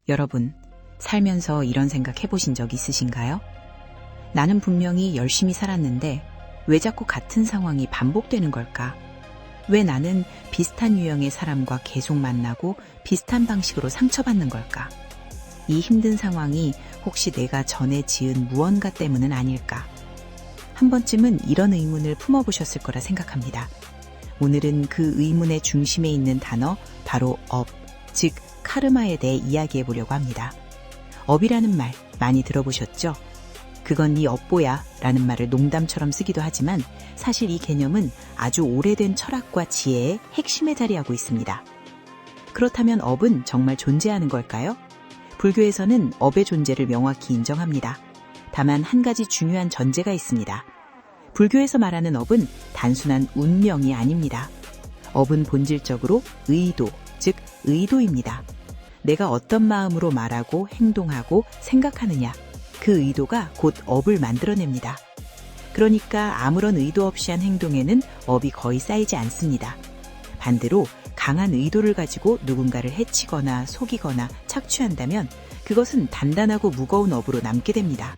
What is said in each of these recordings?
여러분, 살면서 이런 생각 해보신 적 있으신가요? 나는 분명히 열심히 살았는데 왜 자꾸 같은 상황이 반복되는 걸까? 왜 나는 비슷한 유형의 사람과 계속 만나고 비슷한 방식으로 상처받는 걸까? 이 힘든 상황이 혹시 내가 전에 지은 무언가 때문은 아닐까? 한 번쯤은 이런 의문을 품어보셨을 거라 생각합니다. 오늘은 그 의문의 중심에 있는 단어, 바로 업, 즉 카르마에 대해 이야기해 보려고 합니다. 업이라는 말 많이 들어보셨죠? 그건 네 업보야 라는 말을 농담처럼 쓰기도 하지만 사실 이 개념은 아주 오래된 철학과 지혜의 핵심에 자리하고 있습니다. 그렇다면 업은 정말 존재하는 걸까요? 불교에서는 업의 존재를 명확히 인정합니다. 다만 한 가지 중요한 전제가 있습니다. 불교에서 말하는 업은 단순한 운명이 아닙니다. 업은 본질적으로 의도, 즉 의도입니다. 내가 어떤 마음으로 말하고 행동하고 생각하느냐, 그 의도가 곧 업을 만들어냅니다. 그러니까 아무런 의도 없이 한 행동에는 업이 거의 쌓이지 않습니다. 반대로 강한 의도를 가지고 누군가를 해치거나 속이거나 착취한다면 그것은 단단하고 무거운 업으로 남게 됩니다.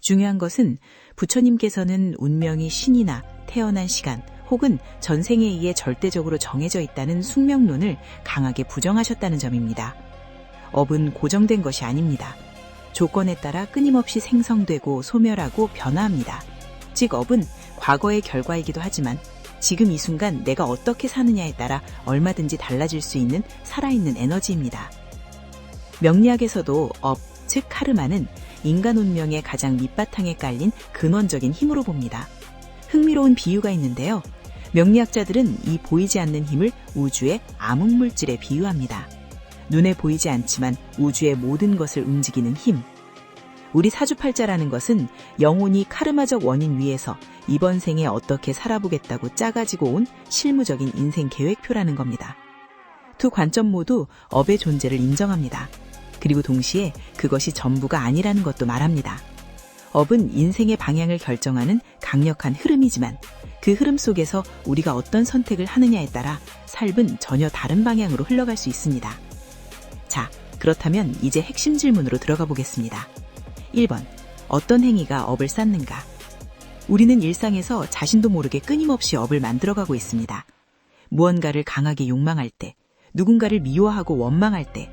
중요한 것은 부처님께서는 운명이 신이나 태어난 시간 혹은 전생에 의해 절대적으로 정해져 있다는 숙명론을 강하게 부정하셨다는 점입니다. 업은 고정된 것이 아닙니다. 조건에 따라 끊임없이 생성되고 소멸하고 변화합니다. 즉 업은 과거의 결과이기도 하지만 지금 이 순간 내가 어떻게 사느냐에 따라 얼마든지 달라질 수 있는 살아있는 에너지입니다. 명리학에서도 업, 즉 카르마는 인간 운명의 가장 밑바탕에 깔린 근원적인 힘으로 봅니다. 흥미로운 비유가 있는데요. 명리학자들은 이 보이지 않는 힘을 우주의 암흑물질에 비유합니다. 눈에 보이지 않지만 우주의 모든 것을 움직이는 힘. 우리 사주팔자라는 것은 영혼이 카르마적 원인 위에서 이번 생에 어떻게 살아보겠다고 짜가지고 온 실무적인 인생 계획표라는 겁니다. 두 관점 모두 업의 존재를 인정합니다. 그리고 동시에 그것이 전부가 아니라는 것도 말합니다. 업은 인생의 방향을 결정하는 강력한 흐름이지만 그 흐름 속에서 우리가 어떤 선택을 하느냐에 따라 삶은 전혀 다른 방향으로 흘러갈 수 있습니다. 자, 그렇다면 이제 핵심 질문으로 들어가 보겠습니다. 1번, 어떤 행위가 업을 쌓는가? 우리는 일상에서 자신도 모르게 끊임없이 업을 만들어가고 있습니다. 무언가를 강하게 욕망할 때, 누군가를 미워하고 원망할 때,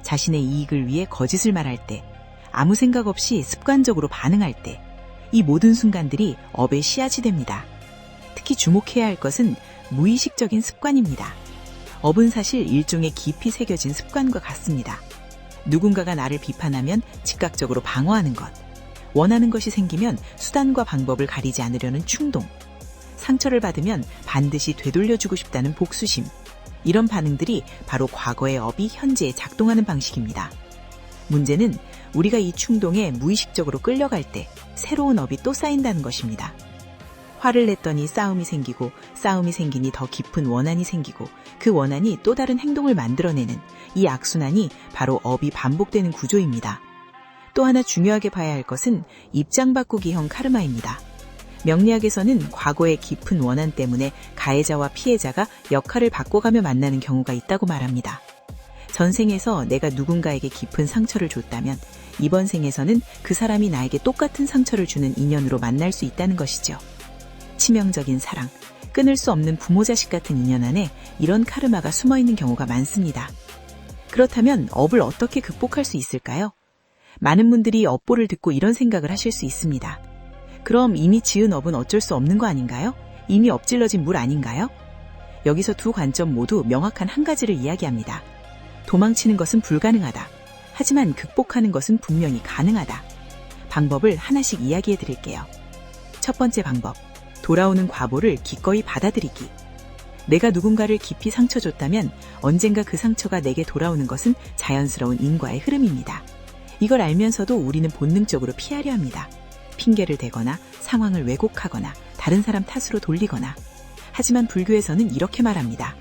자신의 이익을 위해 거짓을 말할 때, 아무 생각 없이 습관적으로 반응할 때, 이 모든 순간들이 업의 씨앗이 됩니다. 특히 주목해야 할 것은 무의식적인 습관입니다. 업은 사실 일종의 깊이 새겨진 습관과 같습니다. 누군가가 나를 비판하면 즉각적으로 방어하는 것, 원하는 것이 생기면 수단과 방법을 가리지 않으려는 충동, 상처를 받으면 반드시 되돌려주고 싶다는 복수심, 이런 반응들이 바로 과거의 업이 현재에 작동하는 방식입니다. 문제는 우리가 이 충동에 무의식적으로 끌려갈 때 새로운 업이 또 쌓인다는 것입니다. 화를 냈더니 싸움이 생기고 싸움이 생기니 더 깊은 원한이 생기고 그 원한이 또 다른 행동을 만들어내는 이 악순환이 바로 업이 반복되는 구조입니다. 또 하나 중요하게 봐야 할 것은 입장 바꾸기형 카르마입니다. 명리학에서는 과거의 깊은 원한 때문에 가해자와 피해자가 역할을 바꿔가며 만나는 경우가 있다고 말합니다. 전생에서 내가 누군가에게 깊은 상처를 줬다면 이번 생에서는 그 사람이 나에게 똑같은 상처를 주는 인연으로 만날 수 있다는 것이죠. 치명적인 사랑, 끊을 수 없는 부모 자식 같은 인연 안에 이런 카르마가 숨어있는 경우가 많습니다. 그렇다면 업을 어떻게 극복할 수 있을까요? 많은 분들이 업보를 듣고 이런 생각을 하실 수 있습니다. 그럼 이미 지은 업은 어쩔 수 없는 거 아닌가요? 이미 엎질러진 물 아닌가요? 여기서 두 관점 모두 명확한 한 가지를 이야기합니다. 도망치는 것은 불가능하다. 하지만 극복하는 것은 분명히 가능하다. 방법을 하나씩 이야기해 드릴게요. 첫 번째 방법, 돌아오는 과보를 기꺼이 받아들이기. 내가 누군가를 깊이 상처 줬다면 언젠가 그 상처가 내게 돌아오는 것은 자연스러운 인과의 흐름입니다. 이걸 알면서도 우리는 본능적으로 피하려 합니다. 핑계를 대거나 상황을 왜곡하거나 다른 사람 탓으로 돌리거나. 하지만 불교에서는 이렇게 말합니다.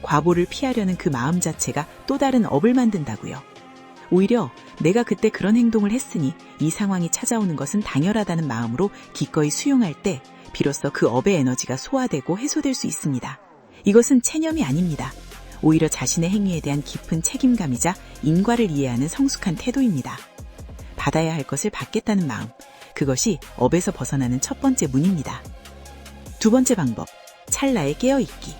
과보를 피하려는 그 마음 자체가 또 다른 업을 만든다고요. 오히려 내가 그때 그런 행동을 했으니 이 상황이 찾아오는 것은 당연하다는 마음으로 기꺼이 수용할 때 비로소 그 업의 에너지가 소화되고 해소될 수 있습니다. 이것은 체념이 아닙니다. 오히려 자신의 행위에 대한 깊은 책임감이자 인과를 이해하는 성숙한 태도입니다. 받아야 할 것을 받겠다는 마음, 그것이 업에서 벗어나는 첫 번째 문입니다. 두 번째 방법, 찰나에 깨어있기.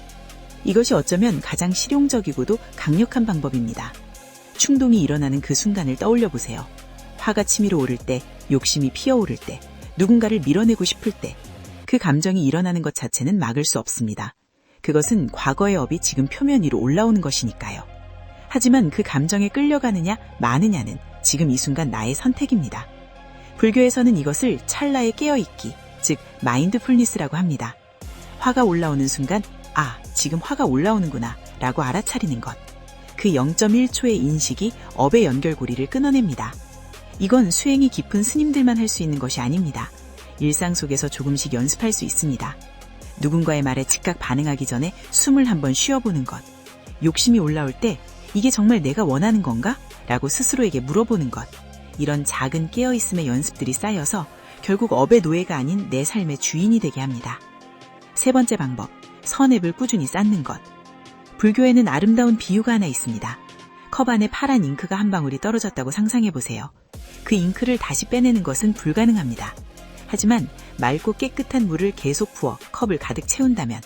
이것이 어쩌면 가장 실용적이고도 강력한 방법입니다. 충동이 일어나는 그 순간을 떠올려 보세요. 화가 치밀어 오를 때, 욕심이 피어오를 때, 누군가를 밀어내고 싶을 때, 그 감정이 일어나는 것 자체는 막을 수 없습니다. 그것은 과거의 업이 지금 표면 위로 올라오는 것이니까요. 하지만 그 감정에 끌려가느냐 마느냐는 지금 이 순간 나의 선택입니다. 불교에서는 이것을 찰나에 깨어있기, 즉 마인드풀니스라고 합니다. 화가 올라오는 순간, 아, 지금 화가 올라오는구나 라고 알아차리는 것. 그 0.1초의 인식이 업의 연결고리를 끊어냅니다. 이건 수행이 깊은 스님들만 할 수 있는 것이 아닙니다. 일상 속에서 조금씩 연습할 수 있습니다. 누군가의 말에 즉각 반응하기 전에 숨을 한번 쉬어보는 것. 욕심이 올라올 때 이게 정말 내가 원하는 건가? 라고 스스로에게 물어보는 것. 이런 작은 깨어있음의 연습들이 쌓여서 결국 업의 노예가 아닌 내 삶의 주인이 되게 합니다. 세 번째 방법, 선앱을 꾸준히 쌓는 것. 불교에는 아름다운 비유가 하나 있습니다. 컵 안에 파란 잉크가 한 방울이 떨어졌다고 상상해보세요. 그 잉크를 다시 빼내는 것은 불가능합니다. 하지만 맑고 깨끗한 물을 계속 부어 컵을 가득 채운다면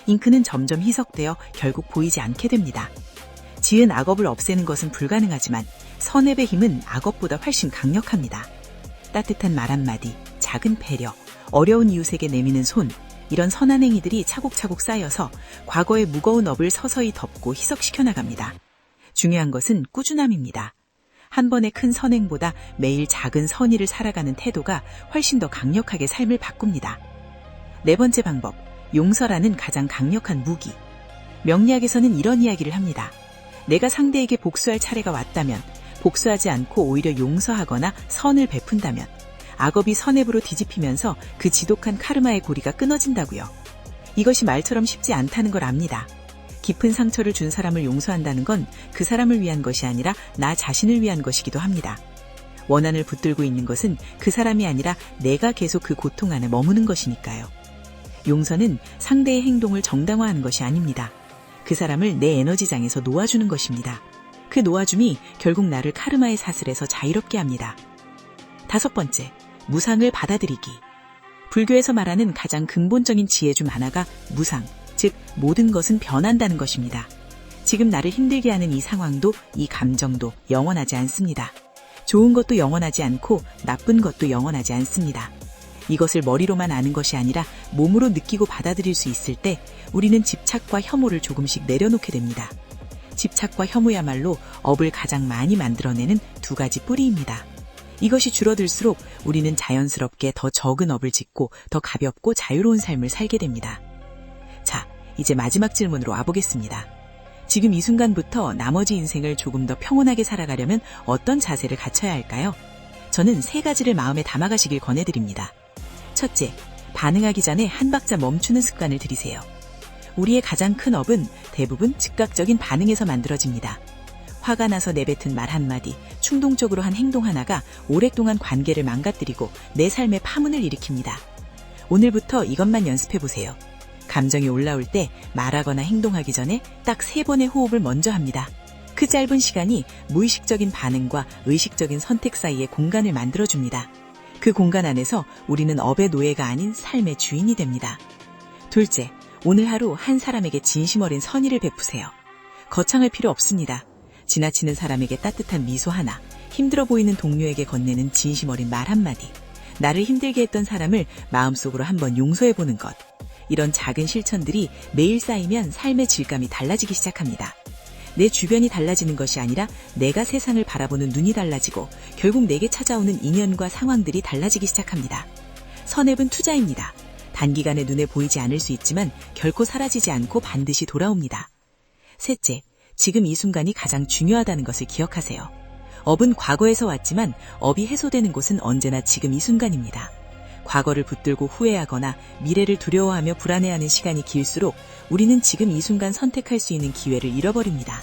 잉크는 점점 희석되어 결국 보이지 않게 됩니다. 지은 악업을 없애는 것은 불가능하지만 선앱의 힘은 악업보다 훨씬 강력합니다. 따뜻한 말 한마디, 작은 배려, 어려운 이웃에게 내미는 손, 이런 선한 행위들이 차곡차곡 쌓여서 과거의 무거운 업을 서서히 덮고 희석시켜 나갑니다. 중요한 것은 꾸준함입니다. 한 번의 큰 선행보다 매일 작은 선의를 살아가는 태도가 훨씬 더 강력하게 삶을 바꿉니다. 네 번째 방법, 용서라는 가장 강력한 무기. 명리학에서는 이런 이야기를 합니다. 내가 상대에게 복수할 차례가 왔다면, 복수하지 않고 오히려 용서하거나 선을 베푼다면 악업이 선앱으로 뒤집히면서 그 지독한 카르마의 고리가 끊어진다고요. 이것이 말처럼 쉽지 않다는 걸 압니다. 깊은 상처를 준 사람을 용서한다는 건 그 사람을 위한 것이 아니라 나 자신을 위한 것이기도 합니다. 원한을 붙들고 있는 것은 그 사람이 아니라 내가 계속 그 고통 안에 머무는 것이니까요. 용서는 상대의 행동을 정당화하는 것이 아닙니다. 그 사람을 내 에너지장에서 놓아주는 것입니다. 그 놓아줌이 결국 나를 카르마의 사슬에서 자유롭게 합니다. 다섯 번째, 무상을 받아들이기. 불교에서 말하는 가장 근본적인 지혜 중 하나가 무상, 즉 모든 것은 변한다는 것입니다. 지금 나를 힘들게 하는 이 상황도 이 감정도 영원하지 않습니다. 좋은 것도 영원하지 않고 나쁜 것도 영원하지 않습니다. 이것을 머리로만 아는 것이 아니라 몸으로 느끼고 받아들일 수 있을 때 우리는 집착과 혐오를 조금씩 내려놓게 됩니다. 집착과 혐오야말로 업을 가장 많이 만들어내는 두 가지 뿌리입니다. 이것이 줄어들수록 우리는 자연스럽게 더 적은 업을 짓고 더 가볍고 자유로운 삶을 살게 됩니다. 자, 이제 마지막 질문으로 와보겠습니다. 지금 이 순간부터 나머지 인생을 조금 더 평온하게 살아가려면 어떤 자세를 갖춰야 할까요? 저는 세 가지를 마음에 담아가시길 권해드립니다. 첫째, 반응하기 전에 한 박자 멈추는 습관을 들이세요. 우리의 가장 큰 업은 대부분 즉각적인 반응에서 만들어집니다. 화가 나서 내뱉은 말 한마디, 충동적으로 한 행동 하나가 오랫동안 관계를 망가뜨리고 내 삶에 파문을 일으킵니다. 오늘부터 이것만 연습해보세요. 감정이 올라올 때 말하거나 행동하기 전에 딱 3번의 호흡을 먼저 합니다. 그 짧은 시간이 무의식적인 반응과 의식적인 선택 사이에 공간을 만들어줍니다. 그 공간 안에서 우리는 업의 노예가 아닌 삶의 주인이 됩니다. 둘째, 오늘 하루 한 사람에게 진심 어린 선의를 베푸세요. 거창할 필요 없습니다. 지나치는 사람에게 따뜻한 미소 하나, 힘들어 보이는 동료에게 건네는 진심 어린 말 한마디, 나를 힘들게 했던 사람을 마음속으로 한번 용서해보는 것. 이런 작은 실천들이 매일 쌓이면 삶의 질감이 달라지기 시작합니다. 내 주변이 달라지는 것이 아니라 내가 세상을 바라보는 눈이 달라지고 결국 내게 찾아오는 인연과 상황들이 달라지기 시작합니다. 선앱은 투자입니다. 단기간에 눈에 보이지 않을 수 있지만 결코 사라지지 않고 반드시 돌아옵니다. 셋째, 지금 이 순간이 가장 중요하다는 것을 기억하세요. 업은 과거에서 왔지만 업이 해소되는 곳은 언제나 지금 이 순간입니다. 과거를 붙들고 후회하거나 미래를 두려워하며 불안해하는 시간이 길수록 우리는 지금 이 순간 선택할 수 있는 기회를 잃어버립니다.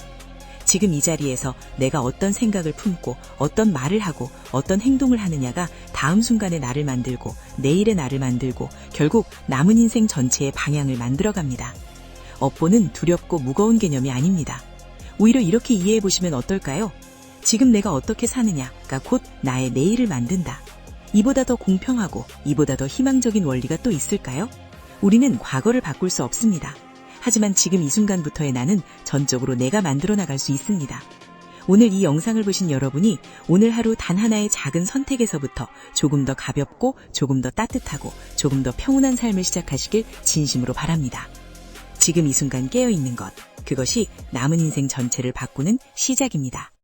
지금 이 자리에서 내가 어떤 생각을 품고 어떤 말을 하고 어떤 행동을 하느냐가 다음 순간의 나를 만들고 내일의 나를 만들고 결국 남은 인생 전체의 방향을 만들어갑니다. 업보는 두렵고 무거운 개념이 아닙니다. 오히려 이렇게 이해해 보시면 어떨까요? 지금 내가 어떻게 사느냐가 곧 나의 내일을 만든다. 이보다 더 공평하고 이보다 더 희망적인 원리가 또 있을까요? 우리는 과거를 바꿀 수 없습니다. 하지만 지금 이 순간부터의 나는 전적으로 내가 만들어 나갈 수 있습니다. 오늘 이 영상을 보신 여러분이 오늘 하루 단 하나의 작은 선택에서부터 조금 더 가볍고 조금 더 따뜻하고 조금 더 평온한 삶을 시작하시길 진심으로 바랍니다. 지금 이 순간 깨어있는 것, 그것이 남은 인생 전체를 바꾸는 시작입니다.